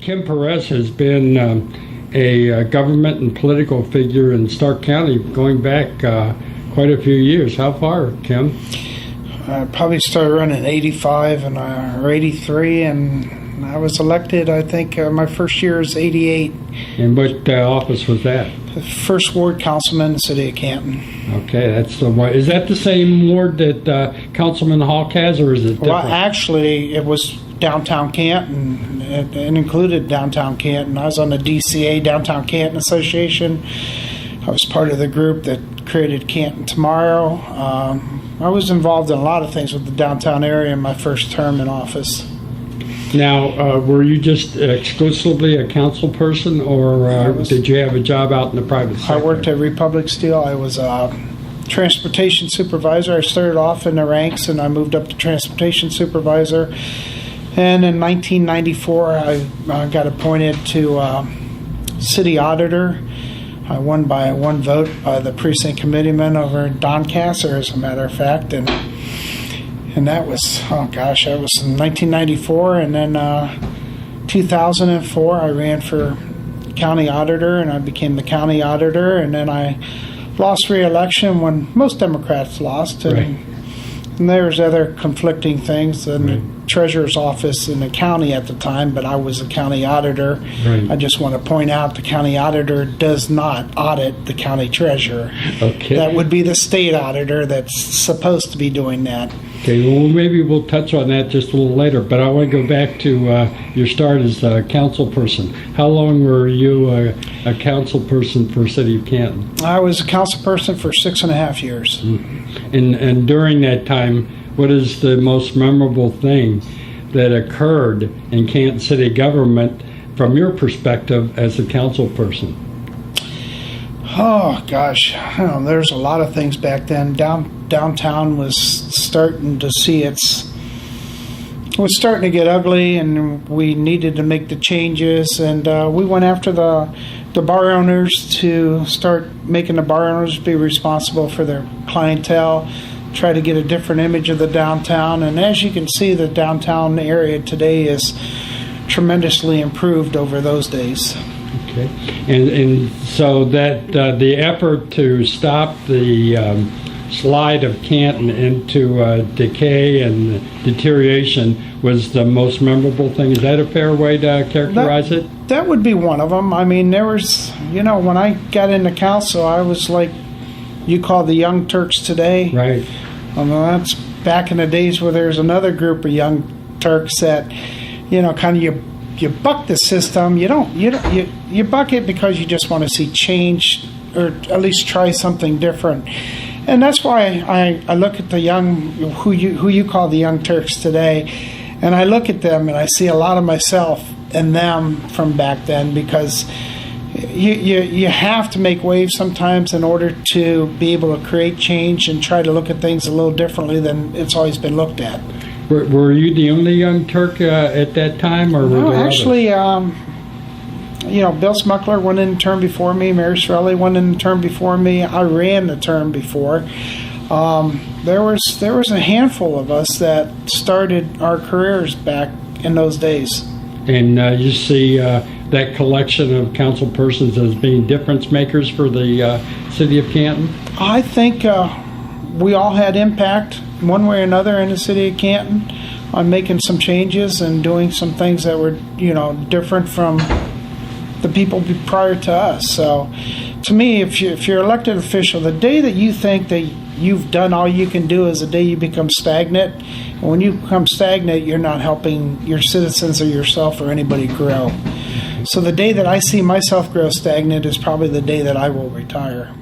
Kim Perez has been a government and political figure in Stark County going back quite a few years. How far, Kim? I probably started running in 85 or 83, and I was elected, I think, my first year is 88. And what office was that? The first ward councilman in the city of Canton. Okay, that's the one. Is that the same ward that Councilman Hawk has, or is it different? Well, actually, it was downtown Canton. It included downtown Canton. I was on the DCA, Downtown Canton Association. I was part of the group that created Canton Tomorrow. I was involved in a lot of things with the downtown area in my first term in office. Now, were you just exclusively a council person, or did you have a job out in the private sector? I worked at Republic Steel. I was a transportation supervisor. I started off in the ranks, and I moved up to transportation supervisor. And in 1994, I got appointed to city auditor. I won by one vote by the precinct committeeman over in Doncaster, as a matter of fact, and that was, that was in 1994, and then 2004 I ran for county auditor, and I became the county auditor, and then I lost re-election when most Democrats lost, and there was other conflicting things in the treasurer's office in the county at the time, but I was a county auditor. I just want to point out the county auditor does not audit the county treasurer. Okay. That would be the state auditor that's supposed to be doing that. Okay, well, maybe we'll touch on that just a little later, but I want to go back to your start as a council person. How long were you a council person for City of Canton? I was a council person for 6.5 years. And during that time, what is the most memorable thing that occurred in Canton City government from your perspective as a council person? Oh, gosh. There's a lot of things back then. Downtown was starting to see it was starting to get ugly, and we needed to make the changes, and we went after the bar owners to start making the bar owners be responsible for their clientele, try to get a different image of the downtown. And as you can see, the downtown area today is tremendously improved over those days. Okay, and so that the effort to stop the slide of Canton into decay and deterioration was the most memorable thing. Is that a fair way to characterize it? That would be one of them. I mean, there was, when I got into council, I was like you call the Young Turks today. Right. That's back in the days where there's another group of Young Turks that, kind of you buck the system. You buck it because you just want to see change, or at least try something different. And that's why I look at the young, who you call the Young Turks today, and I look at them and I see a lot of myself in them from back then, because you have to make waves sometimes in order to be able to create change and try to look at things a little differently than it's always been looked at. Were you the only Young Turk at that time, or were there actually, others? Bill Smuckler went in the term before me. Mary Sorelli went in the term before me. I ran the term before. There was a handful of us that started our careers back in those days. And you see that collection of council persons as being difference makers for the city of Canton? I think we all had impact one way or another in the city of Canton on making some changes and doing some things that were, different from the people prior to us. So to me, if you're elected official, the day that you think that you've done all you can do is the day you become stagnant. And when you become stagnant, you're not helping your citizens or yourself or anybody grow. So the day that I see myself grow stagnant is probably the day that I will retire.